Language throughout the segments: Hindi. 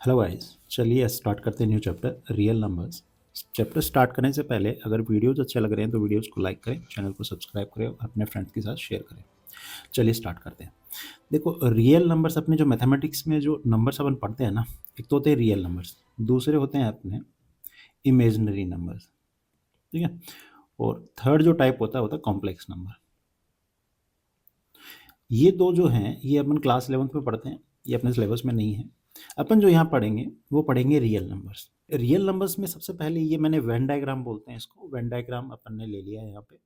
हेलो गाइस, चलिए स्टार्ट करते हैं new chapter real numbers. Chapter start करने से पहले अगर वीडियोज अच्छे लग रहे हैं तो वीडियोज को लाइक करें, चैनल को सब्सक्राइब करें और अपने फ्रेंड्स के साथ शेयर करें। चलिए स्टार्ट करते हैं। देखो, रियल नंबर्स अपने जो मैथमेटिक्स में जो नंबर्स अपन पढ़ते हैं ना, एक तो होते हैं रियल नंबर्स, दूसरे होते हैं अपने इमेजिनरी नंबर्स। ठीक है। और थर्ड जो टाइप होता है कॉम्प्लेक्स नंबर। ये दो जो हैं ये अपन क्लास 11th में पढ़ते हैं, ये अपने सिलेबस में नहीं है। अपन जो यहाँ पढ़ेंगे वो पढ़ेंगे रियल नंबर्स। रियल नंबर्स में सबसे पहले ये मैंने वेन डायग्राम बोलते हैं इसको, वेन डायग्राम अपन ने ले लिया है यहाँ पे।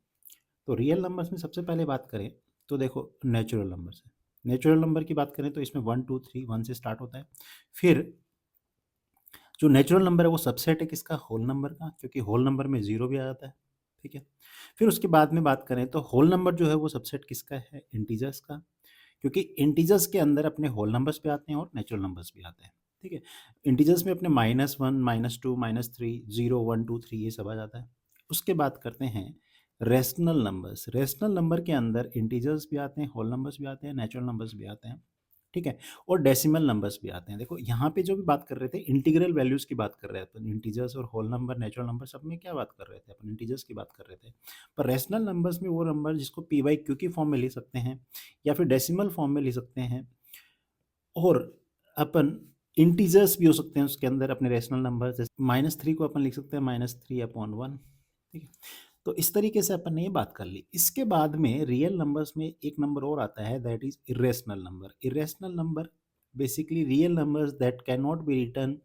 तो रियल नंबर्स में सबसे पहले बात करें तो देखो नेचुरल नंबर से। नेचुरल नंबर की बात करें तो इसमें 1 2 3 1 से स्टार्ट होता है। फिर जो नेचुरल नंबर है वो सबसेट है किसका, होल नंबर का, क्योंकि होल नंबर में जीरो भी आ जाता है। ठीक है। फिर उसके बाद में बात करें तो होल नंबर जो है वो सबसेट किसका है, इंटीजर्स का, क्योंकि इंटीजर्स के अंदर अपने होल नंबर्स भी आते हैं और नेचुरल नंबर्स भी आते हैं। ठीक है। इंटीजर्स में अपने -1 -2 -3 0 1 2 3 ये सब आ जाता है। उसके बाद करते हैं रेशनल नंबर्स। रेशनल नंबर के अंदर इंटीजर्स भी आते हैं, होल नंबर्स भी आते हैं, नेचुरल नंबर्स भी आते हैं। ठीक है। और डेसिमल नंबर्स भी आते हैं। देखो यहाँ पे जो भी बात कर रहे थे इंटीग्रल वैल्यूज की बात कर रहे थे अपन, इंटीजर्स और होल नंबर नेचुरल नंबर सब में क्या बात कर रहे थे अपन, इंटीजर्स की बात कर रहे थे। पर रेशनल नंबर्स में वो नंबर जिसको पी बाई क्यू की फॉर्म में लिख सकते हैं या फिर डेसिमल फॉर्म में लिख सकते हैं, और अपन इंटीजर्स भी हो सकते हैं उसके अंदर अपने रेशनल नंबर, जैसे -3 को अपन लिख सकते हैं -3/1। ठीक है। तो इस तरीके से अपन ने ये बात कर ली। इसके बाद में रियल नंबर्स में एक नंबर और आता है, that is irrational number. Irrational number basically real numbers that can not be written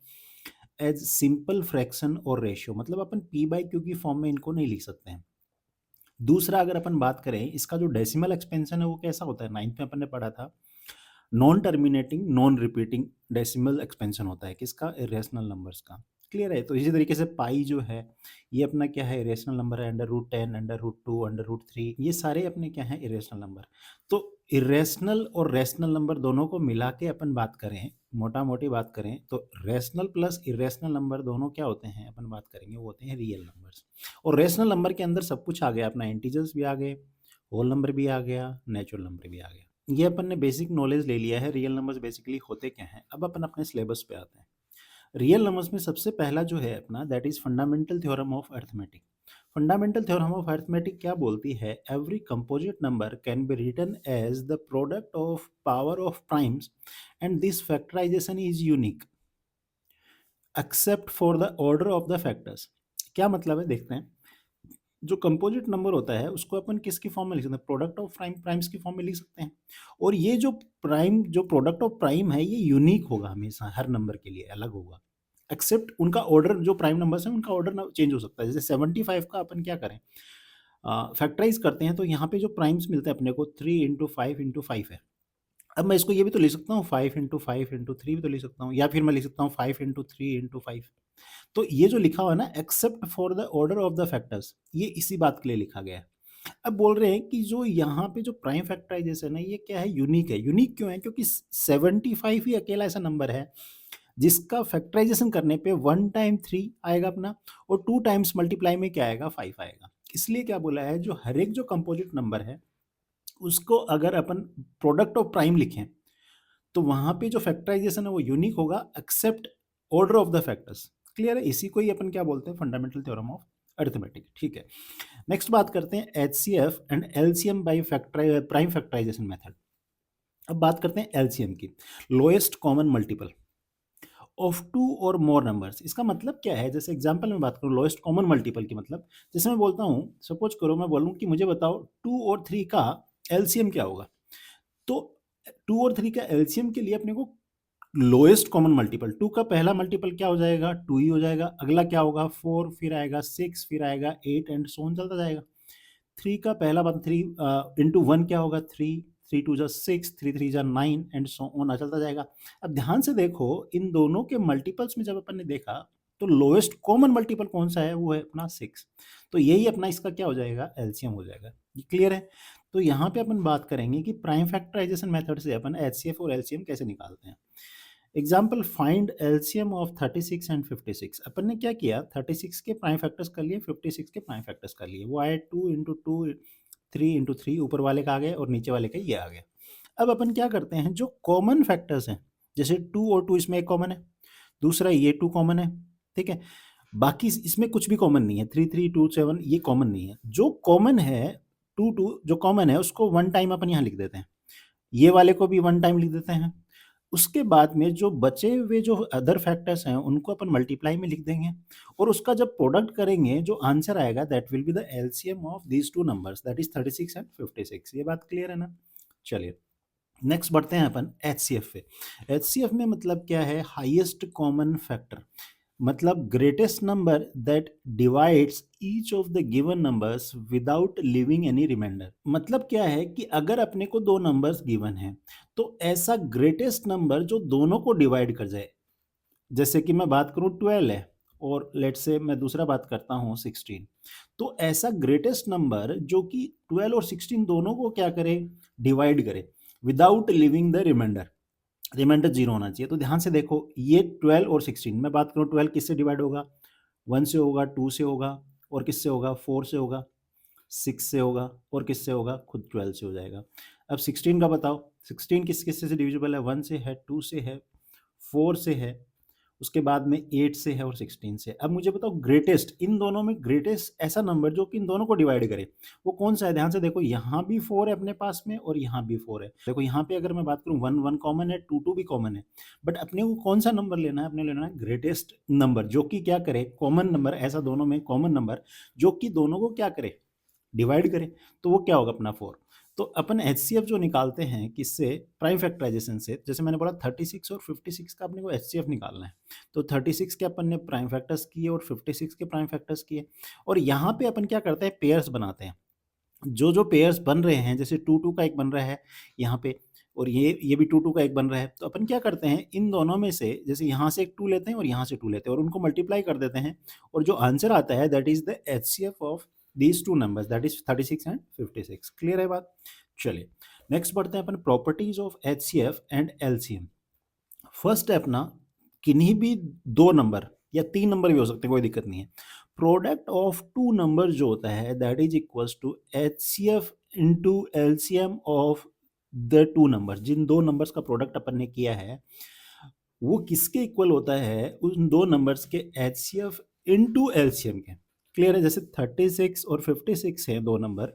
as simple fraction और रेशियो, मतलब अपन पी बाई क्यू की फॉर्म में इनको नहीं लिख सकते हैं। दूसरा अगर अपन बात करें इसका जो डेसिमल एक्सपेंशन है वो कैसा होता है, 9th में अपन ने पढ़ा था, non terminating non repeating decimal expansion होता है किसका, इरेशनल नंबर्स का। क्लियर है। तो इसी तरीके से पाई जो है ये अपना क्या है, इरेशनल नंबर है, √10 √2 √3 ये सारे अपने क्या है, इरेशनल नंबर। तो इरेशनल और रेशनल नंबर दोनों को मिला के अपन बात करें, मोटा मोटी बात करें तो रेशनल प्लस इरेशनल नंबर दोनों क्या होते हैं, अपन बात करेंगे वो होते हैं रियल नंबर्स। और रेशनल नंबर के अंदर सब कुछ आ गया अपना, इंटीजर्स भी आ गए, होल नंबर भी आ गया, नेचुरल नंबर भी आ गया। ये अपन ने बेसिक नॉलेज ले लिया है रियल नंबर्स बेसिकली होते क्या हैं। अब अपन अपने सिलेबस पे आते हैं। रियल नंबर्स में सबसे पहला जो है अपना, that is fundamental theorem of arithmetic. Fundamental theorem of arithmetic क्या बोलती है, every composite number can be written as the product of power of primes and this factorisation is unique except for the order of the factors. क्या मतलब है देखते हैं। जो कंपोजिट नंबर होता है उसको अपन किसकी फॉर्म में लिख सकते हैं, प्रोडक्ट ऑफ प्राइम्स की फॉर्म में लिख सकते हैं। और ये जो प्रोडक्ट ऑफ प्राइम है ये यूनिक होगा, हमेशा हर नंबर के लिए अलग होगा, एक्सेप्ट उनका ऑर्डर, जो प्राइम नंबर्स हैं उनका ऑर्डर चेंज हो सकता है। जैसे 75 का अपन क्या करें, फैक्टराइज करते हैं तो यहाँ पे जो प्राइम्स मिलते हैं अपने को 3 × 5 × 5 है। अब मैं इसको ये भी तो लिख सकता हूँ 5 × 5 × 3 भी तो लिख सकता हूँ, या फिर मैं लिख सकता हूँ 5 × 3 × 5। तो ये जो लिखा हुआ है ना, accept for the order of the factors, ये इसी बात के लिए लिखा गया है। अब बोल रहे हैं कि जो यहाँ पे जो प्राइम फैक्टराइजेशन है ये क्या है, यूनिक है। यूनिक क्यों है, क्योंकि 75 ही अकेला ऐसा नंबर है जिसका फैक्टराइजेशन करने पे 1 टाइम 3 आएगा अपना, और 2 टाइम्स मल्टीप्लाई में क्या आएगा, 5 आएगा। इसलिए क्या बोला है, जो हर एक जो कंपोजिट नंबर है उसको अगर अपन प्रोडक्ट ऑफ प्राइम लिखें तो वहां पे जो फैक्टराइजेशन है वो यूनिक होगा except order of the factors. Clear है। इसी को ही अपन क्या बोलते हैं, फंडामेंटल थ्योरम ऑफ अरिथमेटिक। ठीक है। नेक्स्ट बात करते हैं HCF and LCM by prime factorisation method. अब बात करते हैं एलसीएम की, लोएस्ट कॉमन मल्टीपल ऑफ 2 और मोर नंबर्स। इसका मतलब क्या है, जैसे एग्जांपल में बात करूं लोएस्ट कॉमन मल्टीपल की मतलब, जैसे मैं बोलता हूं, सपोज करो मैं बोलूं कि मुझे बताओ 2 और 3 का एलसीएम क्या होगा। तो 2 और 3 का एलसीएम के लिए अपने को लोएस्ट कॉमन मल्टीपल, 2 का पहला मल्टीपल क्या हो जाएगा, 2 ही हो जाएगा। अगला क्या होगा, 4, फिर आएगा 6, फिर आएगा 8 एंड सो ऑन चलता जाएगा। 3 का पहला बात 3 इंटू 1 क्या होगा, 3, 3 2 जा 6, 3 3 जा 9 एंड सो ऑन चलता जाएगा। अब ध्यान से देखो इन दोनों के मल्टीपल्स में जब अपन ने देखा तो लोएस्ट कॉमन मल्टीपल कौन सा है, वो है अपना 6। तो यही अपना इसका क्या हो जाएगा, एलसीएम हो जाएगा। ये क्लियर है। तो यहाँ पे अपन बात करेंगे कि प्राइम फैक्टराइजेशन मेथड से अपन एचसीएफ और एलसीएम कैसे निकालते हैं। Example, find LCM of 36 and 56। अपन ने क्या किया, 36 के प्राइम फैक्टर्स कर लिए, 56 के प्राइम फैक्टर्स कर लिए। वो आए 2 × 2 3 × 3, ऊपर वाले का आ गया और नीचे वाले का ये आ गया। अब अपन क्या करते हैं, जो कॉमन फैक्टर्स हैं, जैसे 2 और 2 इसमें एक कॉमन है, दूसरा ये 2 कॉमन है, ठीक है? बाकी इसमें कुछ भी कॉमन नहीं है, 3, 3, 2, 7 ये कॉमन नहीं है। जो कॉमन है 2, 2 जो कॉमन है उसको 1 टाइम अपन यहाँ लिख देते हैं। ये वाले को भी 1 टाइम लिख देते हैं। उसके बाद में जो बचे हुए जो अदर फैक्टर्स हैं उनको अपन मल्टीप्लाई में लिख देंगे और उसका जब प्रोडक्ट करेंगे जो आंसर आएगा that will be the LCM of these 2 numbers that is 36 and 56। ये बात क्लियर है ना? चलिए नेक्स्ट बढ़ते हैं अपन एचसीएफ पे। एचसीएफ में मतलब क्या है? हाईएस्ट कॉमन फैक्टर, मतलब greatest number that divides each of the given numbers without leaving any remainder. मतलब क्या है कि अगर अपने को दो नंबर्स गिवन हैं तो ऐसा ग्रेटेस्ट नंबर जो दोनों को डिवाइड कर जाए, जैसे कि मैं बात करूं 12 है और लेट से मैं दूसरा बात करता हूं 16, तो ऐसा ग्रेटेस्ट नंबर जो कि 12 और 16 दोनों को क्या करे? डिवाइड करे without leaving the remainder. Remainder 0 होना चाहिए। तो ध्यान से देखो ये 12 और 16, मैं बात करूं 12 किससे डिवाइड होगा? 1 से होगा, 2 से होगा और किससे होगा? 4 से होगा, 6 से होगा और किससे होगा? खुद 12 से हो जाएगा। अब 16 का बताओ, 16 किस किससे से डिविजिबल है? 1 से है, 2 से है, 4 से है, उसके बाद में 8 से है और 16 से। अब मुझे बताओ ग्रेटेस्ट, इन दोनों में ग्रेटेस्ट ऐसा नंबर जो कि इन दोनों को डिवाइड करे वो कौन सा है? ध्यान से देखो यहाँ भी 4 है अपने पास में और यहाँ भी 4 है। देखो यहाँ पे अगर मैं बात करूँ 1 1 कॉमन है, 2 2 भी कॉमन है, बट अपने को कौन सा नंबर लेना है? अपने लेना है ग्रेटेस्ट नंबर जो कि क्या करे? कॉमन नंबर, ऐसा दोनों में कॉमन नंबर जो कि दोनों को क्या करे? डिवाइड करें। तो वो क्या होगा अपना 4। तो अपन एचसीएफ जो निकालते हैं किससे? प्राइम फैक्टराइजेशन से। जैसे मैंने बोला 36 और 56 का अपने को एचसीएफ निकालना है, तो 36 के अपन ने प्राइम फैक्टर्स किए और 56 के प्राइम फैक्टर्स किए, और यहाँ पे अपन क्या करते हैं? पेयर्स बनाते हैं। जो जो पेयर्स बन रहे हैं, जैसे 2 2 का एक बन रहा है यहाँ पे और ये भी 2 2 का एक बन रहा है, तो अपन क्या करते हैं? इन दोनों में से जैसे यहाँ से एक 2 लेते हैं और यहाँ से 2 लेते हैं और उनको मल्टीप्लाई कर देते हैं, और जो आंसर आता है that is the HCF of these two numbers that is 36 and 56। Clear है बात? चलिए नेक्स्ट बढ़ते हैं अपन properties of HCF and LCM. First है अपना, किन्हीं भी दो नंबर या तीन नंबर भी हो सकते हैं, कोई दिक्कत नहीं है, प्रोडक्ट ऑफ टू नंबर जो होता है that is equals to HCF into LCM of the two numbers. जिन दो नंबर्स का प्रोडक्ट अपन ने किया है वो किसके इक्वल होता है? उन दो नंबर्स के एचसीएफ इनटू एलसीएम के। क्लियर है? जैसे 36 और 56 है दो नंबर,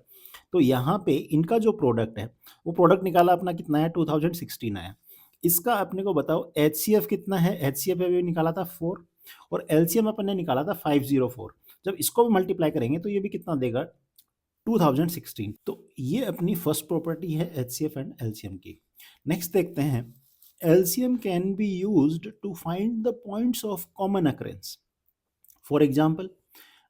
तो यहाँ पे इनका जो प्रोडक्ट है वो प्रोडक्ट निकाला अपना कितना है? 2016 आया। इसका अपने को बताओ एचसीएफ कितना है? एचसीएफ अभी निकाला था 4 और एलसीएम अपन ने निकाला था 504। जब इसको भी मल्टीप्लाई करेंगे तो ये भी कितना देगा? 2016। तो ये अपनी फर्स्ट प्रॉपर्टी है एचसीएफ एंड एलसीएम की। नेक्स्ट देखते हैं, LCM can be used to find the points of common occurrence. For example,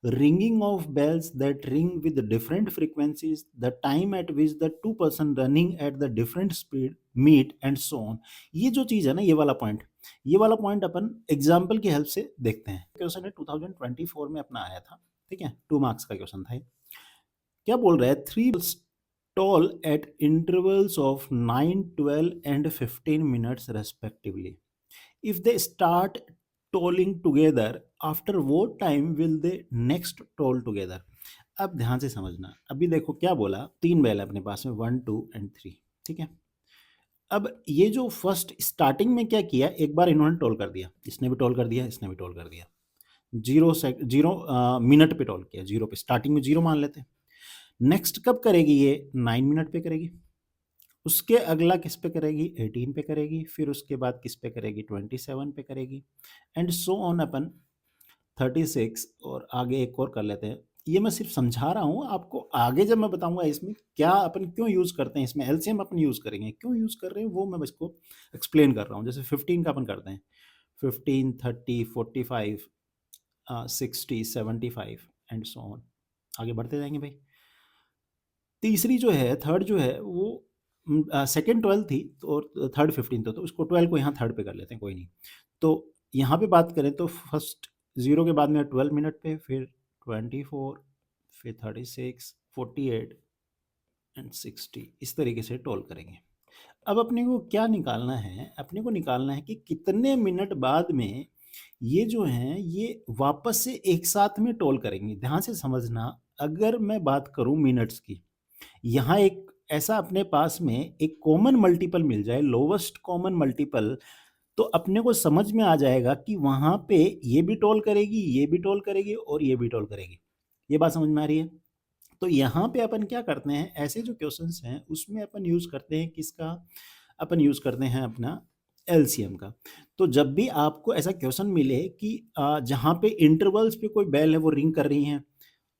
ringing of bells that ring with different frequencies, the time at which the two person running at the different speed meet and so on. ये जो चीज है ना, ये वाला पॉइंट अपन एग्जाम्पल की हेल्प से देखते हैं। क्वेश्चन है 2024 में अपना आया था, ठीक है, 2 मार्क्स का क्वेश्चन था। क्या बोल रहा है? 3 toll at intervals of 9, 12 and 15 minutes respectively. If they start tolling together, after what time will they next toll together? अब ध्यान से समझना। अभी देखो क्या बोला, 3 बैल है अपने पास में, 1 2 एंड 3, ठीक है। अब ये जो फर्स्ट स्टार्टिंग में क्या किया, एक बार इन्होंने टोल कर दिया, इसने भी टोल कर दिया, इसने भी टोल कर दिया, 0 मिनट पे टोल किया, 0 पे, स्टार्टिंग में 0 मान लेते हैं। नेक्स्ट कब करेगी? ये 9 मिनट पे करेगी, उसके अगला किस पे करेगी? 18 पे करेगी, फिर उसके बाद किस पे करेगी? 27 पे करेगी, एंड सो ऑन अपन 36, और आगे एक और कर लेते हैं। ये मैं सिर्फ समझा रहा हूँ आपको, आगे जब मैं बताऊंगा इसमें क्या अपन क्यों यूज करते हैं, इसमें एलसीएम अपन यूज करेंगे, क्यों यूज कर रहे हैं वो मैं इसको एक्सप्लेन कर रहा हूँ। जैसे 15 का अपन करते हैं, 15 30 45 60 75 एंड सो ऑन, आगे बढ़ते जाएंगे भाई। तीसरी जो है, थर्ड जो है वो सेकेंड 12 थी और थर्ड 15 तो उसको 12 को यहाँ थर्ड पे कर लेते हैं, कोई नहीं। तो यहाँ पे बात करें तो फर्स्ट 0 के बाद में 12 मिनट पे, फिर 24, फिर 36 48 एंड 60, इस तरीके से टोल करेंगे। अब अपने को क्या निकालना है? अपने को निकालना है कि कितने मिनट बाद में ये जो हैं ये वापस से एक साथ में टोल करेंगे। ध्यान से समझना, अगर मैं बात करूं मिनट्स की, यहाँ एक ऐसा अपने पास में एक कॉमन मल्टीपल मिल जाए, लोवेस्ट कॉमन मल्टीपल तो अपने को समझ में आ जाएगा कि वहाँ पे ये भी टोल करेगी, ये भी टोल करेगी और ये भी टोल करेगी। ये बात समझ में आ रही है? तो यहाँ पे अपन क्या करते हैं, ऐसे जो क्वेश्चंस हैं उसमें अपन यूज़ करते हैं किसका? अपन यूज़ करते हैं अपना एलसीएम का। तो जब भी आपको ऐसा क्वेश्चन मिले कि जहाँ पे इंटरवल्स पे कोई बेल है वो रिंग कर रही हैं,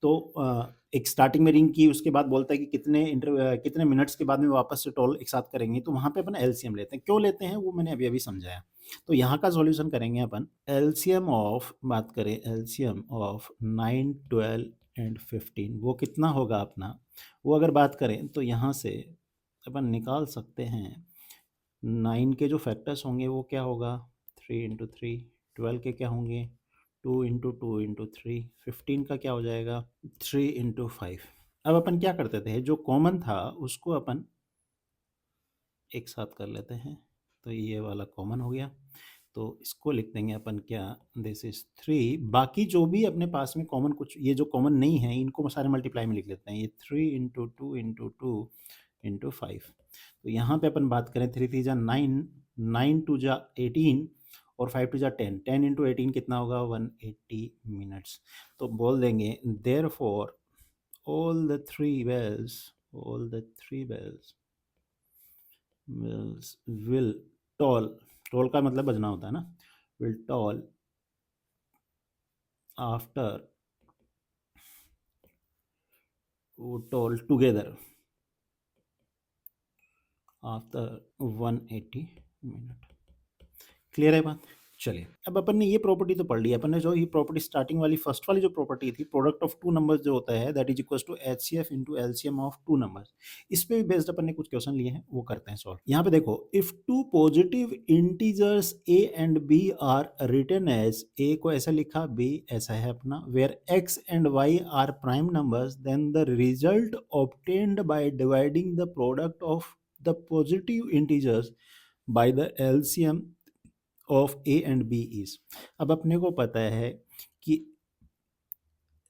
तो एक स्टार्टिंग में रिंग की, उसके बाद बोलता है कि कितने मिनट्स के बाद में वापस से टोल एक साथ करेंगे, तो वहाँ पे अपन एलसीएम लेते हैं। क्यों लेते हैं वो मैंने अभी-अभी समझाया। तो यहाँ का सॉल्यूशन करेंगे अपन, एलसीएम ऑफ, बात करें एलसीएम ऑफ 9, 12 एंड 15, वो कितना होगा अपना? वो अगर बात करें तो यहाँ से अपन निकाल सकते हैं, 9 के जो फैक्टर्स होंगे वो क्या होगा? 3 इंटू 3, 12 के क्या होंगे? 2 इंटू 2 इंटू 3, 15 का क्या हो जाएगा? 3 इंटू 5। अब अपन क्या करते थे, जो कॉमन था उसको अपन एक साथ कर लेते हैं, तो ये वाला कॉमन हो गया, तो इसको लिख देंगे अपन क्या, दिस इज 3। बाकी जो भी अपने पास में कॉमन, कुछ ये जो कॉमन नहीं है इनको सारे मल्टीप्लाई में लिख लेते हैं, ये 3 इंटू 2 इंटू 2 इंटू 5। तो यहाँ पे अपन बात करें, 3 3 जा 9, 9 2 जा 18 और 5 2 जा 10, 10 इंटू 18 कितना होगा? 180 मिनट्स। तो बोल देंगे therefore all the three bells, all the three bells will toll, toll का मतलब बजना होता है ना, will toll after, वो toll together after 180 minute. Clear है बात? चलिए, अब अपन ने ये प्रॉपर्टी तो पढ़ ली, अपन ने जो ये प्रॉपर्टी स्टार्टिंग वाली फर्स्ट वाली जो प्रॉपर्टी थी, प्रोडक्ट ऑफ टू नंबर्स जो होता है that is equal to HCF into LCM of two numbers, इस पे भी बेस्ड अपन ने कुछ क्वेश्चन लिए हैं, वो करते हैं सॉल्व। यहाँ पे देखो, if two positive integers A and B are written as, A को ऐसा लिखा, बी ऐसा है अपना, where X and Y are prime numbers, then the result obtained by dividing the product of the positive integers by the LCM of A and B is. अब अपने को पता है कि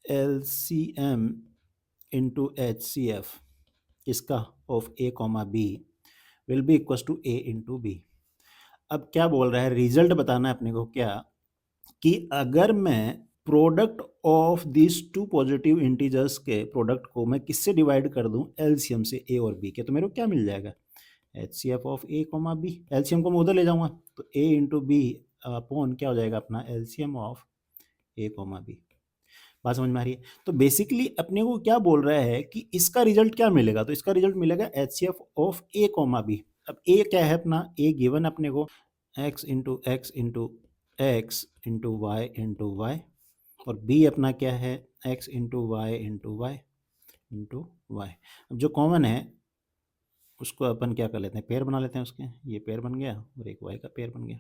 LCM into H C F इसका of A comma B will be equal to A into B. अब क्या बोल रहा है, रिजल्ट बताना है अपने को, क्या कि अगर मैं product of this two positive integers के प्रोडक्ट को मैं किससे डिवाइड कर दूं? एलसीएम से, ए और बी के, तो मेरे को क्या मिल जाएगा? H C F of A comma B. LCM को मैं उधर ले जाऊंगा तो ए इंटू बी अपॉन क्या हो जाएगा अपना? LCM of A comma B. बात समझ में आ रही है? तो बेसिकली अपने को क्या बोल रहा है कि इसका रिजल्ट क्या मिलेगा? तो इसका रिजल्ट मिलेगा H C F of A comma B. अब ए क्या है अपना? ए गिवन अपने को X into X into X into Y, और बी अपना क्या है? X into Y into Y into Y. अब जो कॉमन है उसको अपन क्या कर लेते हैं, पेयर बना लेते हैं उसके, ये पेयर बन गया और एक वाई का पेयर बन गया।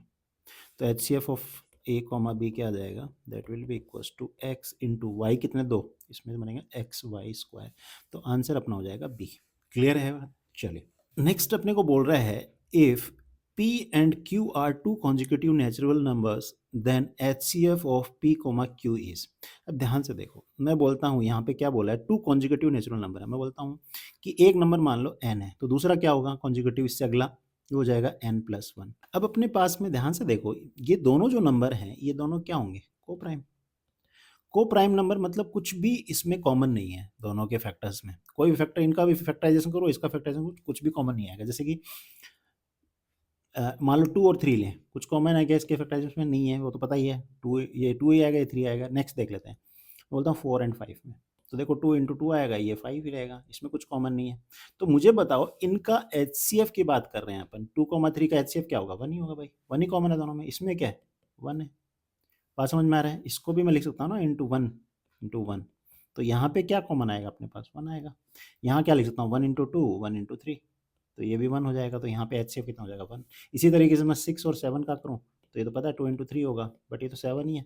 तो H C F of A comma B क्या आ जाएगा? That will be equals to X into Y, कितने? 2, इसमें बनेगा एक्स वाई स्क्वायर। तो आंसर अपना हो जाएगा बी। क्लियर है बात? चलिए, नेक्स्ट अपने को बोल रहा है, if P and Q are two consecutive natural numbers, then HCF of P, Q is। अब ध्यान से देखो, मैं बोलता हूँ यहाँ पे क्या बोला है, टू कॉन्जिक्यूटिव नेचुरल नंबर है। मैं बोलता हूँ कि एक नंबर मान लो n है, तो दूसरा क्या होगा कॉन्जिक्यूटिव, इससे अगला ये हो जाएगा n+1। अब अपने पास में ध्यान से देखो, ये दोनों जो नंबर हैं ये दोनों क्या होंगे? को प्राइम। को प्राइम नंबर मतलब कुछ भी इसमें कॉमन नहीं है दोनों के फैक्टर्स में, कोई भी फैक्टर, इनका भी फैक्टराइजेशन करो, इसका फैक्टराइजेशन करो, कुछ भी कॉमन नहीं आएगा। जैसे कि मान लो 2 और 3 लें, कुछ कॉमन है क्या इसके फैक्टराइजेशन में? नहीं है, वो तो पता ही है, 2 ये 2 ही आएगा, ये 3 आएगा। नेक्स्ट देख लेते हैं, बोलता हूँ 4 एंड 5 में, तो देखो 2 इंटू 2 आएगा, ये 5 ही रहेगा, इसमें कुछ कॉमन नहीं है। तो मुझे बताओ, इनका एचसीएफ की बात कर रहे हैं अपन, 2,3 का एचसीएफ क्या होगा? 1 ही होगा भाई, 1 ही कॉमन है दोनों में, इसमें क्या है? 1 है। बात समझ में आ रहा है? इसको भी मैं लिख सकता हूँ ना, इंटू 1, तो यहाँ पे क्या कॉमन आएगा अपने पास? 1 आएगा। यहाँ क्या लिख सकता हूँ? 1 इंटू 2, 1 इंटू 3, तो ये भी 1 हो जाएगा, तो यहाँ पे एचसीएफ कितना हो जाएगा? 1। इसी तरीके से मैं 6 और 7 का करूँ, तो ये तो पता है 2 इंटू 3 होगा, बट ये तो 7 ही है,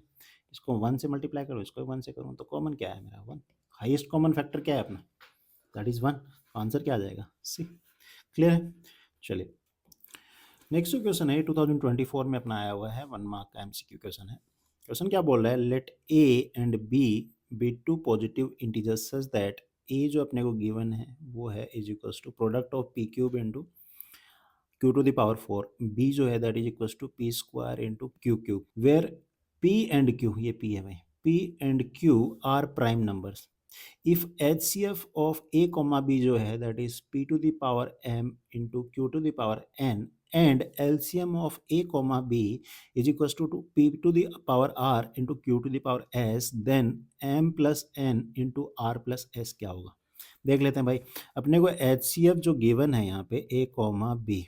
इसको 1 से मल्टीप्लाई करो, इसको 1 से करूँ, तो कॉमन क्या है मेरा? 1। हाईएस्ट कॉमन फैक्टर क्या है अपना? That is 1। आंसर क्या आ जाएगा? सी। क्लियर है? चलिए, नेक्स्ट जो क्वेश्चन है 2024 में अपना आया हुआ है, 1 मार्क का एमसीक्यू क्वेश्चन है। क्वेश्चन क्या बोल रहा है, let A and B be two positive integers such that, A जो अपने को गिवन है वो है is equals to product of P cube into Q to the power 4, B जो है that is equal to P square into Q cube, where P and Q, ये पी है भाई, P and Q are prime numbers. If HCF of A comma B जो है that is P to the power m into Q to the power n and LCM of A comma B is equal to p to the power r into Q to the power s, then m plus n into r plus s क्या होगा, देख लेते हैं भाई। अपने को HCF जो गिवन है यहाँ पे a कॉमा बी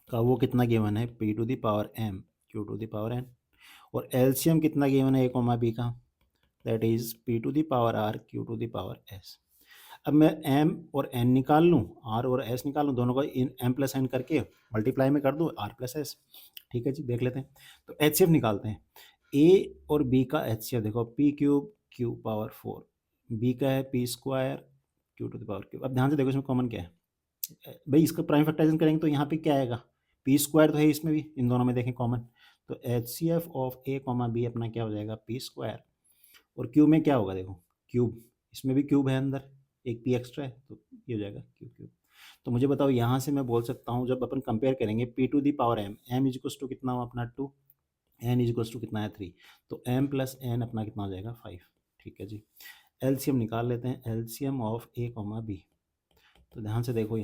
का, वो कितना गिवन है, p to the power m q to the power n, और LCM कितना गिवन है a कॉमा बी का, that is p to the power r q to the power s। अब मैं m और n निकाल लूँ, r और s निकाल लूँ, दोनों को इन m प्लस n करके मल्टीप्लाई में कर दूँ r प्लस s। ठीक है जी, देख लेते हैं। तो HCF निकालते हैं, a और b का HCF देखो, p cube q power 4, b का है p square q to the power cube. अब ध्यान से देखो इसमें कॉमन क्या है भाई, इसका प्राइम फैक्टराइजेशन करेंगे तो यहाँ पे क्या आएगा, पी स्क्वायर तो है इसमें भी, इन दोनों में देखें कॉमन, तो HCF of A comma B अपना क्या हो जाएगा, पी स्क्वायर, और क्यूब में क्या होगा देखो, क्यूब, इसमें भी क्यूब है अंदर, एक पी एक्स्ट्रा है, तो ये हो जाएगा क्यूब क्यूब। तो मुझे बताओ यहाँ से मैं बोल सकता हूँ, जब अपन कंपेयर करेंगे P to the power M is equal to कितना हो अपना 2, एन इज इक्वल टू कितना है 3, तो m प्लस n अपना कितना हो जाएगा 5। ठीक है जी, LCM निकाल लेते हैं, LCM of A comma B. तो ध्यान से देखो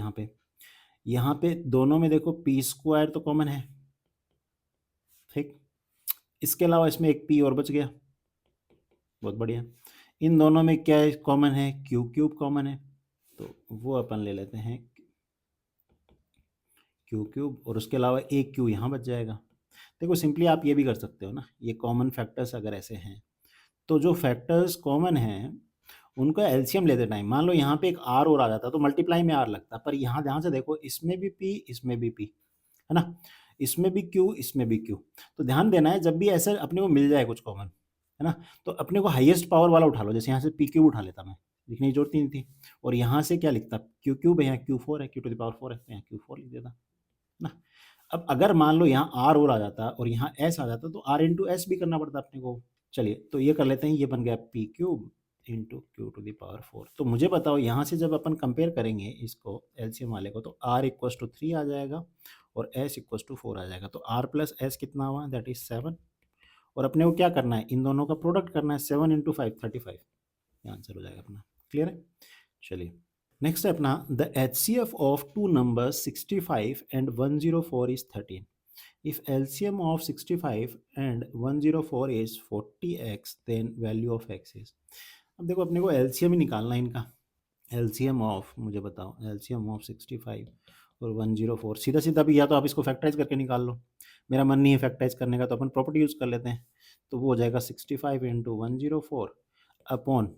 यहाँ पे दोनों में देखो पी स्क्वायर तो कॉमन है, ठीक, इसके अलावा इसमें एक पी और बच गया, बहुत बढ़िया। इन दोनों में क्या कॉमन है, क्यू क्यूब कॉमन है, तो वो अपन ले लेते हैं क्यू क्यूब, और उसके अलावा एक क्यू यहाँ बच जाएगा। देखो सिंपली आप ये भी कर सकते हो ना, ये कॉमन फैक्टर्स अगर ऐसे हैं, तो जो फैक्टर्स कॉमन हैं उनका एलसीएम लेते टाइम, मान लो यहाँ पे एक आर और आ जाता तो मल्टीप्लाई में आर लगता, पर यहाँ ध्यान से देखो इसमें भी पी इसमें भी पी है ना, इसमें भी क्यू इसमें भी क्यू, तो ध्यान देना है जब भी ऐसे अपने को मिल जाए कुछ कॉमन, है ना, तो अपने को हाईएस्ट पावर वाला उठा लो, जैसे यहाँ से पी क्यूब उठा लेता मैं, लिखने की जरूरत ही नहीं थी, और यहाँ से क्या लिखता, क्यू क्यूब है, यहाँ क्यू फोर है, क्यू टू द पावर 4 है, तो यहाँ क्यू 4 लिख देता ना। अब अगर मान लो यहाँ आर और आ जाता और यहाँ एस आ जाता, तो आर इंटू एस भी करना पड़ता अपने को। चलिए तो ये कर लेते हैं, ये बन गया P cube into Q to the power 4। तो मुझे बताओ यहाँ से जब अपन कंपेयर करेंगे इसको एलसीएम वाले को, तो आर इक्वल टू 3 आ जाएगा और एस इक्वल टू 4 आ जाएगा, तो आर प्लस एस कितना हुआ, दैट इज 7, और अपने को क्या करना है, इन दोनों का प्रोडक्ट करना है, 7 इंटू 5 35, ये आंसर हो जाएगा अपना। क्लियर है, चलिए नेक्स्ट है अपना, the HCF of two numbers 65 and 104 is 13। If LCM of 65 and 104 is 40x, then value of x is। अब देखो अपने को LCM ही निकालना है इनका, LCM ऑफ, मुझे बताओ LCM ऑफ 65 और 104, सीधा सीधा भी, या तो आप इसको फैक्टराइज करके निकाल लो, मेरा मन नहीं है फैक्टराइज करने का, तो अपन प्रॉपर्टी यूज़ कर लेते हैं, तो वो हो जाएगा 65 into 104 upon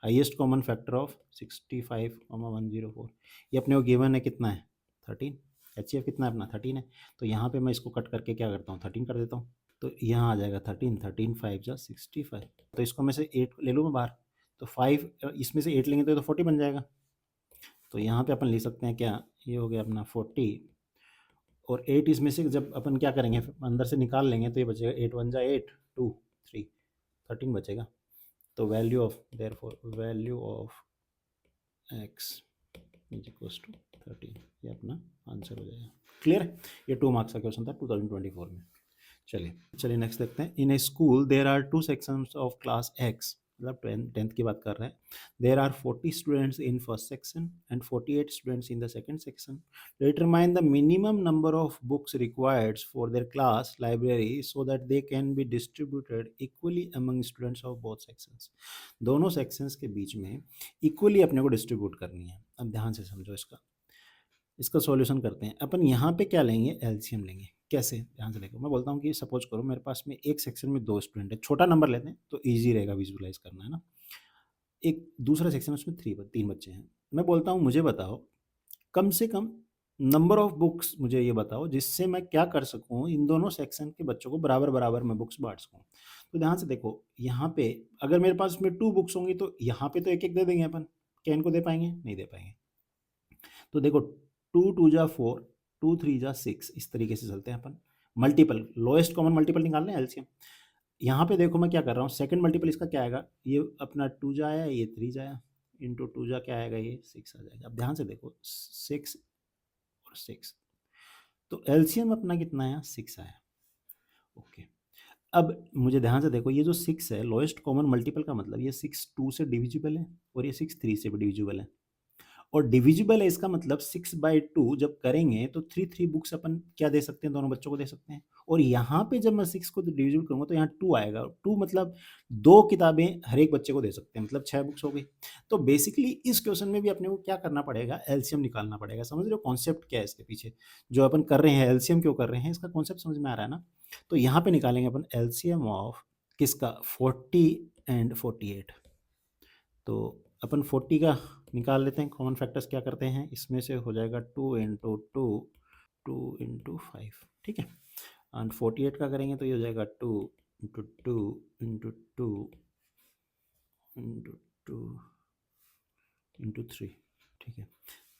highest common factor of 65, 104, ये अपने को गिवन है कितना है 13, HCF कितना है अपना 13 है, तो यहाँ पे मैं इसको कट करके क्या करता हूँ 13 कर देता हूँ, तो यहाँ आ जाएगा 13, 13 5 जा 65, तो इसको में से 8 ले लूँ मैं बाहर, तो 5 इसमें से 8 लेंगे तो 40 बन जाएगा, तो यहाँ पे अपन लिख सकते हैं क्या, ये हो गया अपना 40, और 8 इसमें से जब अपन क्या करेंगे अंदर से निकाल लेंगे, तो ये बचेगा 8 1 जा 8 2 3 13 बचेगा, तो value of therefore value of x is equals to 13, ये अपना आंसर हो जाएगा। क्लियर है, ये 2 मार्क्स का क्वेश्चन था 2024 में। चलिए नेक्स्ट देखते हैं, in a school there are 2 sections of class x, मतलब 10th की बात कर रहे हैं, there are 40 students in first section and 48 students in the second section, determine the minimum number of books required for their class library so that they can be distributed equally among students of both sections. दोनों सेक्शंस के बीच में इक्वली अपने को डिस्ट्रीब्यूट करनी है। अब ध्यान से समझो इसका सॉल्यूशन करते हैं अपन, यहाँ पे क्या लेंगे, एलसीएम लेंगे। कैसे, ध्यान से देखो, मैं बोलता हूँ कि सपोज करो मेरे पास में एक सेक्शन में 2 स्टूडेंट है, छोटा नंबर लेते हैं तो इजी रहेगा विजुलाइज करना, है ना, एक दूसरा सेक्शन उसमें 3 बच्चे हैं, मैं बोलता हूँ मुझे बताओ कम से कम नंबर ऑफ बुक्स, मुझे ये बताओ जिससे मैं क्या कर सकूँ, इन दोनों सेक्शन के बच्चों को बराबर बराबर मैं बुक्स बांट सकूँ। तो ध्यान से देखो यहाँ पे अगर मेरे पास में 2 बुक्स होंगी तो यहाँ पे तो एक एक दे देंगे अपन, क्या इनको दे पाएंगे, नहीं दे पाएंगे। तो देखो 2 2 जा 4, 2 3 जा 6, इस तरीके से चलते हैं अपन, मल्टीपल लोएस्ट कॉमन मल्टीपल निकालना है एलसीएम। यहाँ पे देखो मैं क्या कर रहा हूँ, सेकंड मल्टीपल इसका क्या आएगा, ये अपना 2 जाया, ये 3 जाया, इंटू 2 जा क्या आएगा, ये 6 आ जाएगा। अब ध्यान से देखो 6 और 6, तो एलसीएम अपना कितना आया, 6 आया। ओके, अब मुझे ध्यान से देखो, ये जो 6 है लोएस्ट कॉमन मल्टीपल का मतलब ये 6 2 से डिविजिबल है और ये 6 3 से भी डिविजिबल है। और डिविजिबल है इसका मतलब 6/2 जब करेंगे तो 3 बुक्स अपन क्या दे सकते हैं, दोनों बच्चों को दे सकते हैं। और यहाँ पे जब मैं 6 को डिविजिबल करूँगा तो यहाँ 2 आएगा, 2 मतलब 2 किताबें हर एक बच्चे को दे सकते हैं, मतलब 6 बुक्स हो गई। तो बेसिकली इस क्वेश्चन में भी अपने को क्या करना पड़ेगा, एलसीएम निकालना पड़ेगा। समझ रहे हो कॉन्सेप्ट क्या है इसके पीछे, जो अपन कर रहे हैं एलसीएम क्यों कर रहे हैं, इसका कॉन्सेप्ट समझ में आ रहा है ना। तो यहाँ पे निकालेंगे अपन एलसीएम ऑफ किसका, 40 एंड 48। तो अपन 40 का निकाल लेते हैं, कॉमन फैक्टर्स क्या करते हैं, इसमें से हो जाएगा 2 इंटू 2, 2 इंटू 5, ठीक है। एंड 48 का करेंगे तो ये हो जाएगा 2 इंटू 2 इंटू 2 इंटू 2 इंटू 3, ठीक है।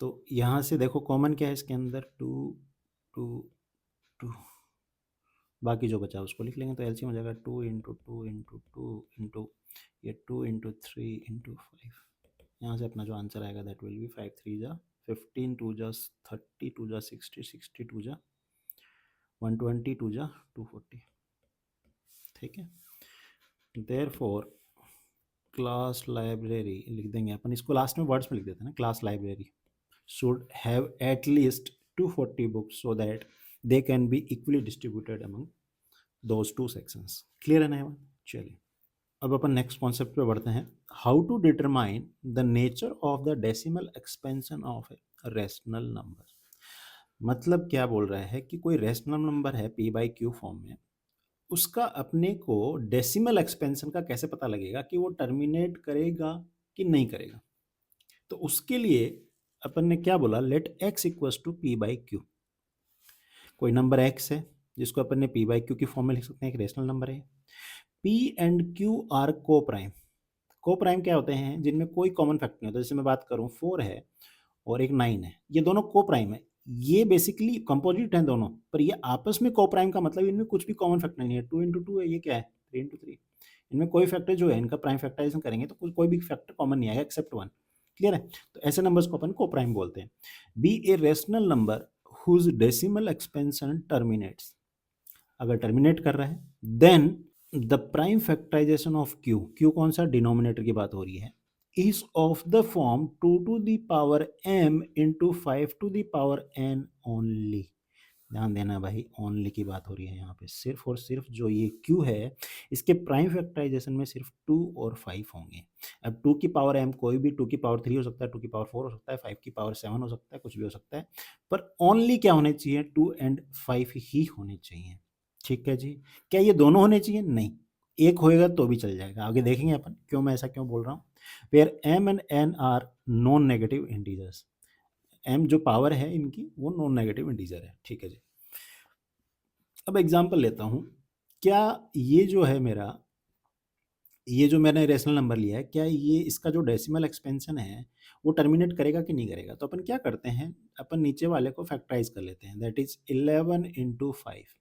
तो यहाँ से देखो कॉमन क्या है इसके अंदर, 2 2 2, बाकी जो बचा उसको लिख लेंगे। तो एलसीएम हो जाएगा 2 इंटू 2 इंटू 2 इंटू ये 2 इंटू 3 इंटू 5। यहाँ से अपना जो आंसर आएगा दैट विल बी 5 3 जा 15, 2 जा 30, 2 जा 60, 60 2 जा 120, 2 जा 240, ठीक है। देयरफॉर क्लास लाइब्रेरी लिख देंगे अपन, इसको लास्ट में वर्ड्स में लिख देते हैं ना, class library should have at least 240 books so that they can be equally distributed among those 2 sections. Clear है ना ये बात? चलिए अब अपन नेक्स्ट कॉन्सेप्ट पे बढ़ते हैं। How to determine the nature of the decimal expansion of a rational number. मतलब क्या बोल रहा है कि कोई रेशनल नंबर है p/q फॉर्म में, उसका अपने को डेसिमल एक्सपेंशन का कैसे पता लगेगा कि वो टर्मिनेट करेगा कि नहीं करेगा। तो उसके लिए अपन ने क्या बोला, late x equals to p/q। कोई नंबर x है जिसको अपन ने p/q की फॉर्म में लिख सकते हैं, एक रेशनल नंबर है। p and q are co prime. को प्राइम क्या होते हैं, जिनमें कोई कॉमन फैक्टर नहीं होता। जैसे मैं बात करूं 4 है और एक 9 है, ये दोनों को प्राइम है। ये बेसिकली कंपोजिट हैं दोनों, पर ये आपस में को प्राइम का मतलब इनमें कुछ भी कॉमन फैक्टर नहीं है। 2 इंटू 2 है, ये क्या है 3 इंटू 3। इनमें कोई फैक्टर जो है इनका प्राइम फैक्टराइजेशन करेंगे तो कोई भी फैक्टर कॉमन नहीं आएगा एक्सेप्ट 1। क्लियर है? तो ऐसे नंबर्स को अपन को प्राइम बोलते हैं। Be a rational number whose decimal expansion terminates. अगर टर्मिनेट कर रहा है then the prime factorisation of Q, Q कौन सा, डिनोमिनेटर की बात हो रही है, is of the form 2 to the power m into 5 to the power n only. ध्यान देना भाई, ओनली की बात हो रही है यहाँ पे, सिर्फ और सिर्फ जो ये q है इसके प्राइम फैक्टराइजेशन में सिर्फ 2 और 5 होंगे। अब 2 की पावर m कोई भी 2 की पावर 3 हो सकता है, 2 की पावर 4 हो सकता है, 5 की पावर 7 हो सकता है, कुछ भी हो सकता है, पर ओनली क्या होने चाहिए, 2 एंड 5 ही होने चाहिए। ठीक है जी। क्या ये दोनों होने चाहिए? नहीं, एक होएगा तो भी चल जाएगा, आगे देखेंगे अपन क्यों मैं ऐसा क्यों बोल रहा हूँ। Where m and n are non negative integers, m जो पावर है इनकी वो नॉन नेगेटिव इंटीजर है। ठीक है जी। अब एग्जांपल लेता हूँ, क्या ये जो है मेरा, ये जो मैंने रेशनल नंबर लिया है, क्या ये इसका जो डेसिमल एक्सपेंशन है वो टर्मिनेट करेगा कि नहीं करेगा। तो अपन क्या करते हैं, अपन नीचे वाले को फैक्टराइज कर लेते हैं, दैट इज 11 इंटू 5।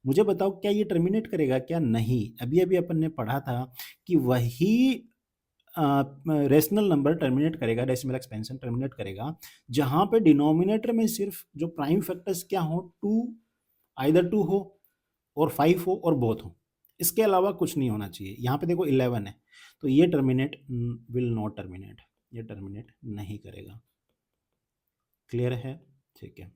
मुझे बताओ क्या ये टर्मिनेट करेगा क्या? नहीं। अभी अभी अपन ने पढ़ा था कि वही रेशनल नंबर टर्मिनेट करेगा, डेसिमल एक्सपेंशन टर्मिनेट करेगा जहां पे डिनोमिनेटर में सिर्फ जो प्राइम फैक्टर्स क्या हो, 2, आइदर 2 हो और 5 हो और बोथ हो, इसके अलावा कुछ नहीं होना चाहिए। यहाँ पे देखो 11 है तो ये टर्मिनेट विल नॉट टर्मिनेट, ये टर्मिनेट नहीं करेगा। क्लियर है? ठीक है।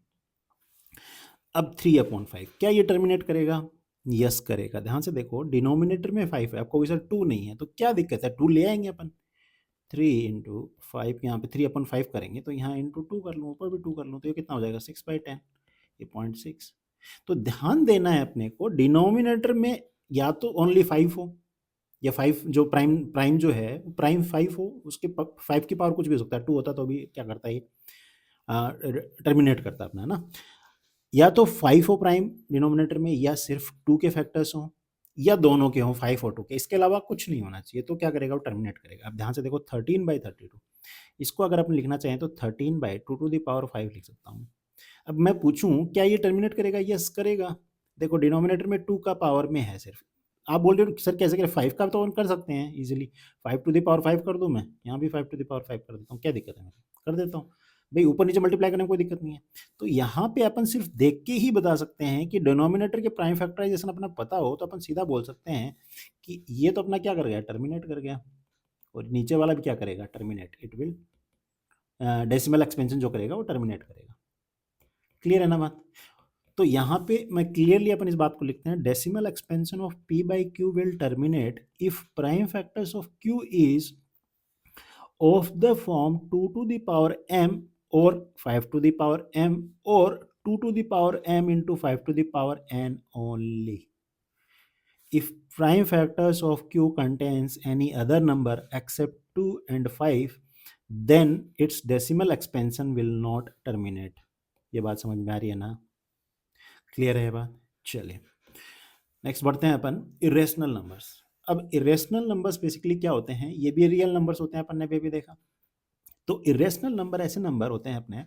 अब 3/5 क्या ये टर्मिनेट करेगा? यस करेगा। ध्यान से देखो, डिनोमिनेटर में 5 है, आपको कोई सर 2 नहीं है तो क्या दिक्कत है, 2 ले आएंगे अपन। 3 इंटू 5, यहाँ पे 3/5 करेंगे तो यहाँ इंटू 2 कर लूँ, ऊपर भी 2 कर लूँ तो ये कितना हो जाएगा 6/10, ये 0.6। तो ध्यान देना है अपने को, डिनोमिनेटर में या तो ओनली 5 हो या 5 जो प्राइम प्राइम जो है प्राइम 5 हो, उसके 5 की पावर कुछ भी हो सकता है, 2 होता तो भी क्या करता है ये टर्मिनेट करता अपना ना। या तो 5 हो प्राइम डिनोमिनेटर में, या सिर्फ 2 के फैक्टर्स हो, या दोनों के हों 5 और 2 के, इसके अलावा कुछ नहीं होना चाहिए। तो क्या करेगा वो टर्मिनेट करेगा। अब ध्यान से देखो 13/32, इसको अगर अपन लिखना चाहें तो 13/2 टू द पावर 5 लिख सकता हूँ। अब मैं पूछूं क्या ये टर्मिनेट करेगा? यस करेगा। देखो डिनोमिनेटर में 2 का पावर में है सिर्फ, आप बोल रहे हो सर कैसे करें, 5 का तो कर सकते हैं इजीली, 5 टू द पावर 5 कर दूं मैं, यहाँ भी 5 टू द पावर 5 कर देता हूँ, क्या दिक्कत है मेरे, कर देता हूँ। भाई ऊपर नीचे मल्टीप्लाई करने में कोई दिक्कत नहीं है। तो यहाँ पे अपन सिर्फ देख के ही बता सकते हैं कि डिनोमिनेटर के प्राइम फैक्टराइजेशन अपना पता हो तो अपन सीधा बोल सकते हैं कि ये तो अपना क्या कर गया, टर्मिनेट कर गया, और नीचे वाला भी क्या करेगा, terminate, it will decimal expansion जो करेगा वो टर्मिनेट करेगा। क्लियर है ना बात? तो यहाँ पे मैं क्लियरली अपन इस बात को लिखते हैं, decimal expansion of p by Q will terminate if prime factors of q is of the form 2 to the power m or 5 to the power m or 2 to the power m into 5 to the power n only. If prime factors of q contains any other number except 2 and 5, then its decimal expansion will not terminate. ये बात समझ में आ रही है ना? क्लियर है बात? चलिए नेक्स्ट बढ़ते हैं अपन इरेशनल नंबर्स। अब इरेशनल नंबर्स बेसिकली क्या होते हैं, ये भी रियल नंबर्स होते हैं, अपन ने भी देखा। तो इरेशनल नंबर ऐसे नंबर होते हैं अपने,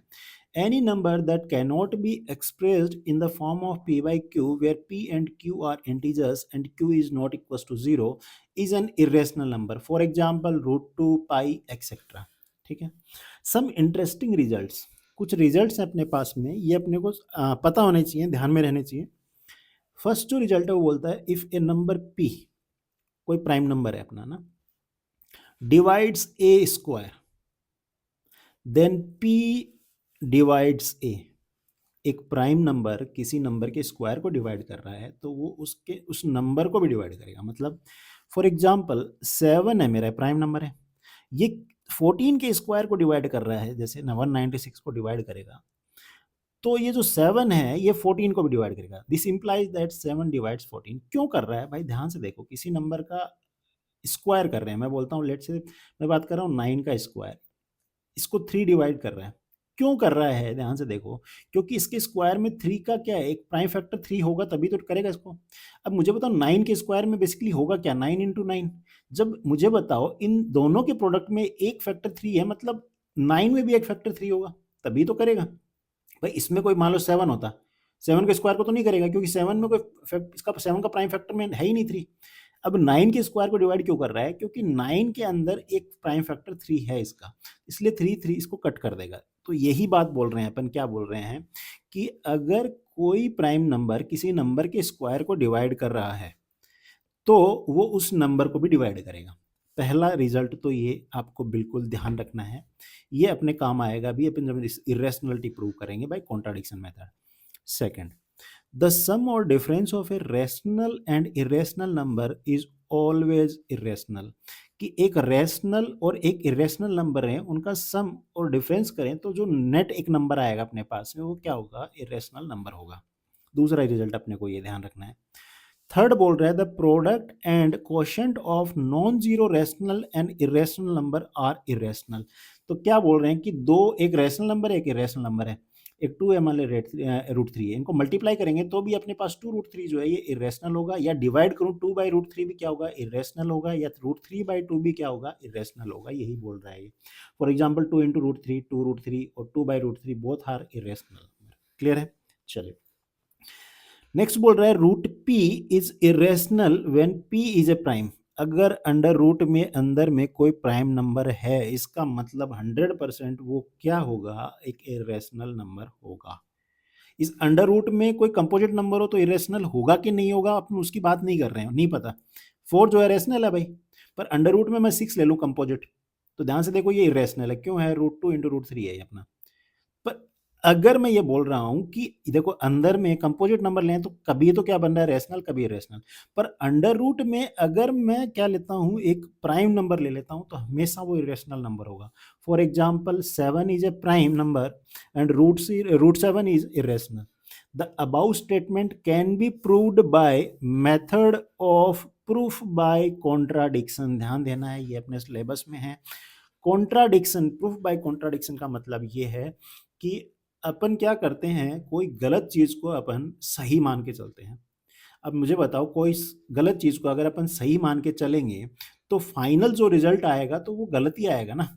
any number that can not be expressed in the form of p by Q where p and q are integers and q is not equal to 0 is an irrational number. For example √2 pi etcetera. ठीक है, सम इंटरेस्टिंग रिजल्ट्स, कुछ रिजल्ट्स हैं अपने पास में, ये अपने को पता होने चाहिए, ध्यान में रहने चाहिए। फर्स्ट जो रिजल्ट है वो बोलता है इफ ए नंबर p, कोई प्राइम नंबर है अपना ना, divides a square, then p divides a। एक प्राइम नंबर किसी नंबर के स्क्वायर को डिवाइड कर रहा है तो वो उसके उस नंबर को भी डिवाइड करेगा। मतलब फॉर एग्जांपल 7 है मेरा प्राइम नंबर है, ये 14 के स्क्वायर को डिवाइड कर रहा है, जैसे 196 को डिवाइड करेगा तो ये जो 7 है ये 14 को भी डिवाइड करेगा। This implies that 7 divides 14। क्यों कर रहा है भाई, ध्यान से देखो, किसी नंबर का स्क्वायर कर रहे हैं, मैं बोलता हूँ लेट्स से मैं बात कर रहा हूँ 9 का स्क्वायर, इसको 3 डिवाइड कर रहा है। क्यों कर रहा है, ध्यान से देखो, क्योंकि इसके स्क्वायर में 3 का क्या है, एक प्राइम फैक्टर 3 होगा तभी तो करेगा इसको। अब मुझे बताओ 9 के स्क्वायर में बेसिकली होगा क्या, 9 इंटू 9। जब मुझे बताओ इन दोनों के प्रोडक्ट में एक फैक्टर 3 है, मतलब 9 में भी एक फैक्टर 3 होगा तभी तो करेगा। भाई इसमें कोई मान लो 7 होता, 7 के स्क्वायर को तो नहीं करेगा क्योंकि 7 में कोई इसका 7 का प्राइम फैक्टर में है ही नहीं 3। अब 9 के स्क्वायर को डिवाइड क्यों कर रहा है, क्योंकि 9 के अंदर एक प्राइम फैक्टर 3 है इसका, इसलिए 3 इसको कट कर देगा। तो यही बात बोल रहे हैं अपन, क्या बोल रहे हैं कि अगर कोई प्राइम नंबर किसी नंबर के स्क्वायर को डिवाइड कर रहा है तो वो उस नंबर को भी डिवाइड करेगा। पहला रिजल्ट तो ये आपको बिल्कुल ध्यान रखना है, ये अपने काम आएगा भी अपन जब इरेशनलिटी प्रूव करेंगे by contradiction method. Second, the sum और difference of a rational and irrational number is always irrational. कि एक रेशनल और एक इरेशनल नंबर है, उनका सम और डिफरेंस करें तो जो नेट एक नंबर आएगा अपने पास में वो क्या होगा, इरेशनल नंबर होगा। दूसरा रिजल्ट अपने को ये ध्यान रखना है। थर्ड बोल रहा है the product and quotient of non zero rational and irrational number are irrational. तो क्या बोल रहे हैं कि दो, एक रेशनल नंबर है एक इरेशनल नंबर है, एक 2 है मान लो √3 है, इनको मल्टीप्लाई करेंगे तो भी अपने पास 2√3 जो है ये इरेशनल होगा, या डिवाइड करूँ 2/√3 भी क्या होगा, इरेशनल होगा, या √3/2 भी क्या होगा, इरेशनल होगा। यही बोल रहा है ये। फॉर एग्जाम्पल 2 इंटू √3 2√3 और 2/√3 बोथ आर इरेशनल। क्लियर है? चलिए नेक्स्ट बोल रहा है root p is irrational when p is a prime. अगर अंडर रूट में अंदर में कोई प्राइम नंबर है, इसका मतलब 100% वो क्या होगा, एक इरेशनल नंबर होगा। इस अंडर रूट में कोई कंपोजिट नंबर हो तो इरेशनल होगा कि नहीं होगा, अपन उसकी बात नहीं कर रहे हैं, नहीं पता। 4 जो है रेशनल है भाई, पर अंडर रूट में मैं 6 ले लूँ कंपोजिट, तो ध्यान से देखो ये इरेशनल है। क्यों है, √2 इंटू √3 है ये अपना। पर अगर मैं ये बोल रहा हूं कि देखो अंदर में कंपोजिट नंबर लें तो कभी तो क्या बन रहा है, रेशनल, कभी इरेशनल। पर अंडर रूट में अगर मैं क्या लेता हूं, एक प्राइम नंबर ले लेता हूं तो हमेशा वो इरेशनल नंबर होगा। For example 7 is a prime number and √7 is irrational. The above statement can be proved by method of proof by contradiction. ध्यान देना है, ये अपने सिलेबस में है। कॉन्ट्राडिक्शन, प्रूफ बाय कॉन्ट्राडिक्शन का मतलब ये है कि अपन क्या करते हैं, कोई गलत चीज को अपन सही मान के चलते हैं। अब मुझे बताओ कोई गलत चीज को अगर अपन सही मान के चलेंगे तो फाइनल जो रिजल्ट आएगा तो वो गलत ही आएगा ना।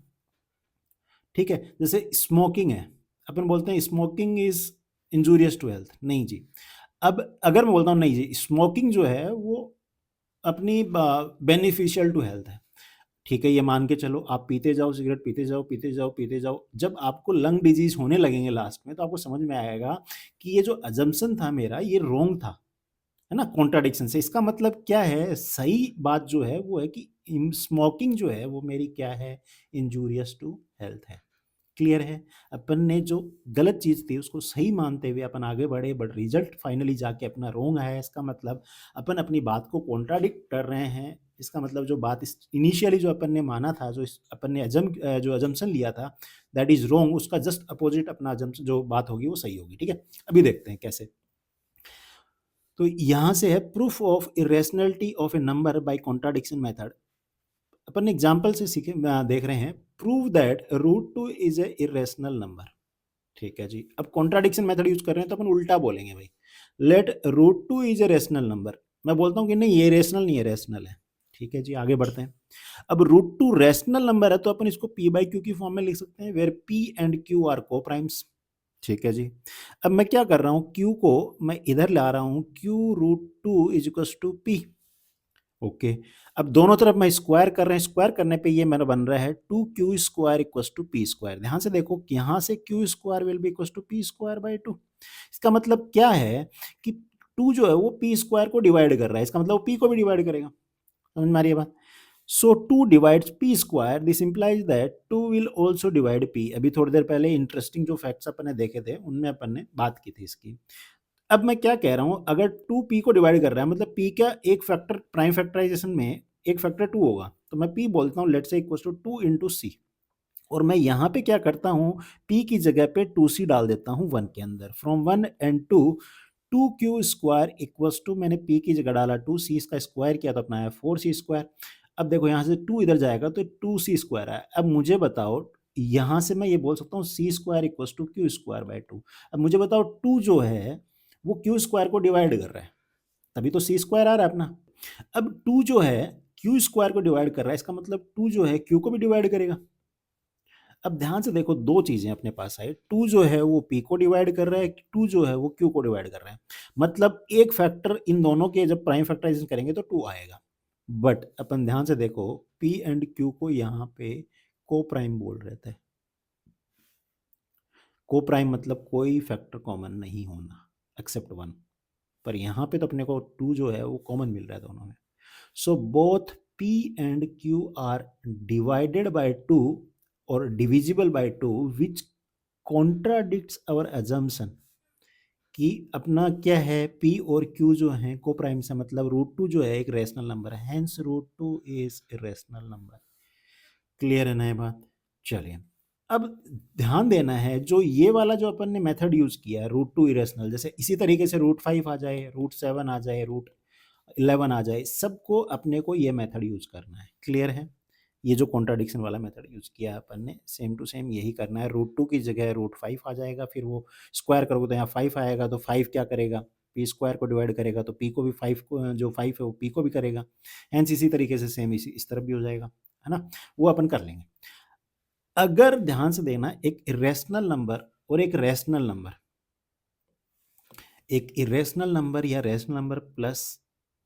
ठीक है, जैसे स्मोकिंग है, अपन बोलते हैं smoking is injurious to health, नहीं जी। अब अगर मैं बोलता हूँ नहीं जी, स्मोकिंग जो है वो अपनी बेनिफिशियल टू हेल्थ है, ठीक है, ये मान के चलो आप पीते जाओ सिगरेट, पीते जाओ, पीते जाओ, पीते जाओ, जब आपको लंग डिजीज़ होने लगेंगे लास्ट में, तो आपको समझ में आएगा कि ये जो असम्पशन था मेरा, ये रॉन्ग था, है ना? कॉन्ट्राडिक्शन से। इसका मतलब क्या है, सही बात जो है वो है कि स्मोकिंग जो है वो मेरी क्या है, इंजूरियस टू हेल्थ है। क्लियर है? अपन ने जो गलत चीज़ थी उसको सही मानते हुए अपन आगे बढ़े, बट रिजल्ट फाइनली जाके अपना रॉन्ग आया है। इसका मतलब अपन अपनी बात को कॉन्ट्राडिक्ट कर रहे हैं। इसका मतलब जो बात इस इनिशियली जो अपन ने माना था, जो अपन ने जो अजम्पशन लिया था, दैट इज़ रॉन्ग, उसका जस्ट अपोजिट अपना अजम्पशन जो बात होगी वो सही होगी। ठीक है? अभी देखते हैं कैसे। तो यहाँ से है proof of irrationality of a number by contradiction method. अपन एग्जाम्पल से सीखे देख रहे हैं, prove that root two is a irrational number. ठीक है जी, अब कॉन्ट्राडिक्शन मेथड यूज कर रहे हैं तो अपन उल्टा बोलेंगे भाई, let root two is a rational number. मैं बोलता हूँ कि नहीं ये रेशनल नहीं है, रेशनल है। ठीक है जी, आगे बढ़ते हैं। अब रूट टू रेशनल नंबर है तो अपन इसको पी बाई क्यू की फॉर्म में लिख सकते हैं, where P and Q are co primes. ठीक है जी, अब मैं क्या कर रहा हूँ, क्यू को मैं इधर ला रहा हूँ, q root two is equal to p. Okay, अब दोनों तरफ मैं स्क्वायर कर रहे हैं, स्क्वायर करने पे ये मेरा बन रहा है 2q² equals to P square. ध्यान से देखो, यहाँ से q² will be equals to P square by 2। इसका मतलब क्या है कि 2 जो है वो पी स्क्वायर को डिवाइड कर रहा है, इसका मतलब वो पी को भी डिवाइड करेगा। समझ में आ रही है बात? सो 2 divides P square, this implies that 2 will also divide P. अभी थोड़ी देर पहले इंटरेस्टिंग जो फैक्ट्स अपन ने देखे थे उनमें अपन ने बात की थी इसकी। अब मैं क्या कह रहा हूँ, अगर 2p को डिवाइड कर रहा है मतलब p का एक फैक्टर प्राइम फैक्टराइजेशन में एक फैक्टर 2 होगा, तो मैं p बोलता हूँ let's say equals to 2 into सी। और मैं यहाँ पे क्या करता हूँ, p की जगह पे 2c डाल देता हूँ 1 के अंदर। From 1 and 2, 2q² equals to, मैंने p की जगह डाला 2c, इसका स्क्वायर किया तो अपना है 4c²। अब देखो यहाँ से 2 इधर जाएगा तो 2c² है। अब मुझे बताओ, यहाँ से मैं ये बोल सकता हूँ c² equals to q² by 2। अब मुझे बताओ 2 जो है वो क्यू स्क्वायर को डिवाइड कर रहा है, तभी तो सी स्क्वायर आ रहा है अपना। अब 2 जो है क्यू स्क्वायर को डिवाइड कर रहा है, इसका मतलब 2 जो है क्यू को भी डिवाइड करेगा। अब ध्यान से देखो, दो चीजें अपने पास आई, 2 जो है वो p को डिवाइड कर रहा है, 2 जो है वो q को डिवाइड कर रहा है। मतलब एक फैक्टर इन दोनों के जब प्राइम फैक्टराइजेशन करेंगे तो 2 आएगा। बट अपन ध्यान से देखो, p एंड q को यहाँ पे को प्राइम बोल रहे थे। को प्राइम मतलब कोई फैक्टर कॉमन नहीं होना एक्सेप्ट 1, पर यहाँ पे तो अपने को 2 जो है वो कॉमन मिल रहा है दोनों में। So both p and q are divided by 2 और divisible by 2, which contradicts our assumption कि अपना क्या है, p और q जो है को प्राइम से मतलब रूट 2 जो है एक रेशनल नंबर है, hence root 2 is rational number. Clear है ना ये बात? चलिए, अब ध्यान देना है, जो ये वाला जो अपन ने मेथड यूज किया है रूट टू इरेशनल, जैसे इसी तरीके से रूट 5 आ जाए, रूट 7 आ जाए, रूट 11 आ जाए, सबको अपने को ये मेथड यूज करना है। क्लियर है? ये जो कॉन्ट्राडिक्शन वाला मेथड यूज किया है अपन ने, सेम टू सेम यही करना है। रूट 2 की जगह रूट 5 आ जाएगा, फिर वो स्क्वायर करोगे तो यहाँ 5 आएगा, तो 5 क्या करेगा, पी स्क्वायर को डिवाइड करेगा, तो पी को भी 5 को, जो 5 है वो पी को भी करेगा। हेंस इसी तरीके से सेम इस तरफ भी हो जाएगा, है ना? वो अपन कर लेंगे। अगर ध्यान से देना, एक इरेशनल नंबर और एक रैशनल नंबर, एक इरेशनल नंबर या रैशनल नंबर प्लस,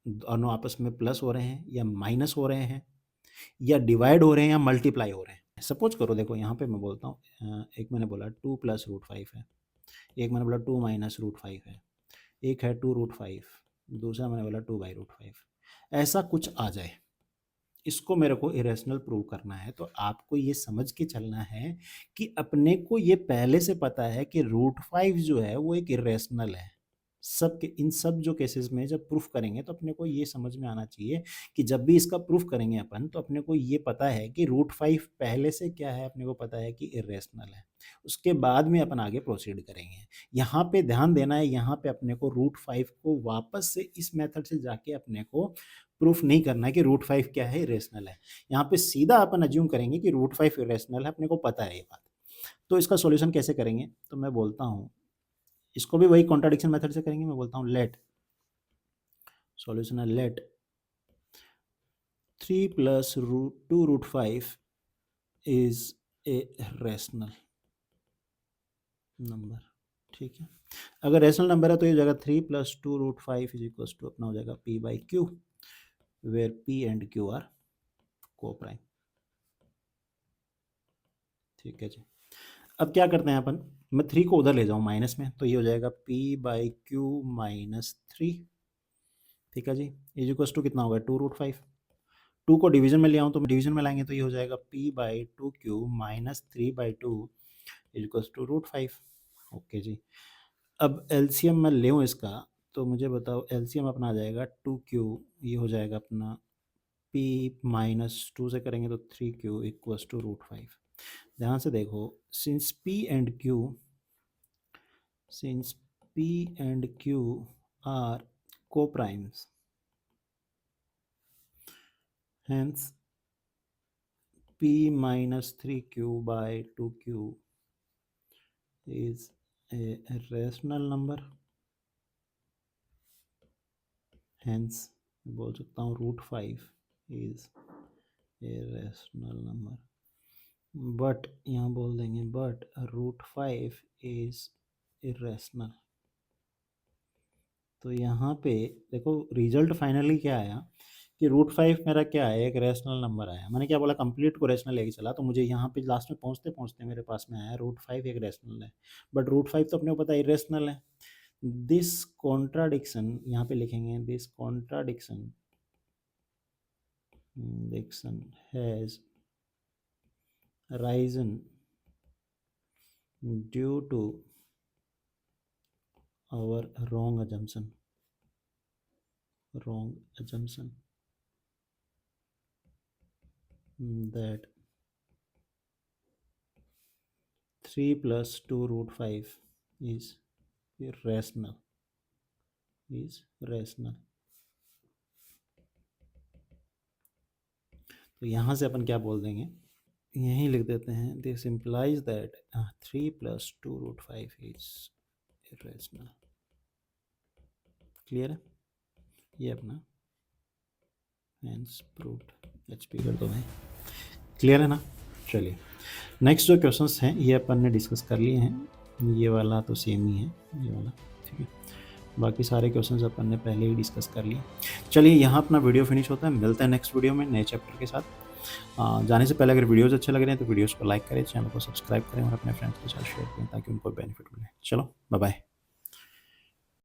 दोनों आपस में प्लस हो रहे हैं या माइनस हो रहे हैं या डिवाइड हो रहे हैं या मल्टीप्लाई हो रहे हैं। सपोज करो, देखो यहाँ पे मैं बोलता हूँ, एक मैंने बोला 2 प्लस रूट 5 है, एक मैंने बोला 2 माइनस रूट 5 है, एक है 2 रूट 5, दूसरा मैंने बोला 2 बाई रूट 5। ऐसा कुछ आ जाए, इसको मेरे को इरेशनल प्रूव करना है, तो आपको ये समझ के चलना है कि अपने को ये पहले से पता है कि रूट 5 जो है वो एक इरेशनल है। सब के इन सब जो केसेस में जब प्रूफ करेंगे तो अपने को ये समझ में आना चाहिए कि जब भी इसका प्रूफ करेंगे अपन, तो अपने को ये पता है कि रूट 5 पहले से क्या है, अपने को पता है कि इरेशनल है। उसके बाद में अपन आगे प्रोसीड करेंगे। यहाँ पे ध्यान देना है, यहाँ पे अपने को रूट 5 को वापस से इस मेथड से जाके अपने को प्रूफ नहीं करना है कि रूट 5 क्या है, इरेशनल है। यहाँ पे सीधा अपन अज्यूम करेंगे कि रूट 5 इरेशनल है, अपने को पता है ये बात। तो इसका सॉल्यूशन कैसे करेंगे, तो मैं बोलता हूँ इसको भी वही कॉन्ट्राडिक्शन मेथड से करेंगे। मैं बोलता हूँ लेट सॉल्यूशन है, let 3 plus root 2 root 5 is a rational number. ठीक है, अगर रैशनल नंबर है तो ये हो जाएगा 3 plus 2 root 5 is equal to अपना हो जाएगा p by Q, where p and q are co prime. ठीक है जी। अब क्या करते हैं अपन, मैं 3 को उधर ले जाऊँ माइनस में, तो ये हो जाएगा p/q माइनस 3, ठीक है जी। इज इक्वल्स टू कितना होगा 2√5। 2 को डिवीजन में ले आऊँ तो डिवीजन में लाएंगे तो ये हो जाएगा p/2q minus 3/2 is equals to √5। Okay जी। अब एलसीएम मैं ले इसका, तो मुझे बताओ एलसीएम अपना आ जाएगा 2q, ये हो जाएगा अपना p माइनस 2 से करेंगे तो 3q इक्वल्स टू √5। ध्यान से देखो, since p and q are co-primes, hence p minus 3q by 2q is a rational number, hence बोल सकता हूँ √5 is a rational number, but यहाँ बोल देंगे बट √5 is irrational। तो यहाँ पे देखो रिजल्ट फाइनली क्या आया कि √5 मेरा क्या है, एक रैशनल नंबर आया। मैंने क्या बोला, कंप्लीट को रैशनल लेके चला, तो मुझे यहाँ पे लास्ट में पहुँचते पहुँचते मेरे पास में आया √5 एक रैशनल है, बट √5 तो अपने को पता है इरेशनल है। दिस कॉन्ट्राडिक्शन यहाँ पे लिखेंगे, this contradiction has arisen due to our wrong assumption that 3 plus 2√5 is rational। तो यहाँ से अपन क्या बोल देंगे, यहीं लिख देते हैं, this implies that 3 plus 2√5 is irrational। Clear है ये अपना हैंस प्रूव्ड। एचपी कर दो भाई, क्लियर है ना। चलिए नेक्स्ट जो क्वेश्चंस हैं ये अपन ने डिस्कस कर लिए हैं, ये वाला तो सेम ही है ये वाला, ठीक है। बाकी सारे क्वेश्चंस अपन ने पहले ही डिस्कस कर लिए। चलिए यहाँ अपना वीडियो फिनिश होता है, मिलते हैं नेक्स्ट वीडियो में नए चैप्टर के साथ। जाने से पहले अगर वीडियोज़ अच्छे लग रहे हैं तो वीडियोज़ को लाइक करें, चैनल को सब्सक्राइब करें और अपने फ्रेंड्स के साथ शेयर करें ताकि उनको बेनिफिट मिले। चलो बाय बाय।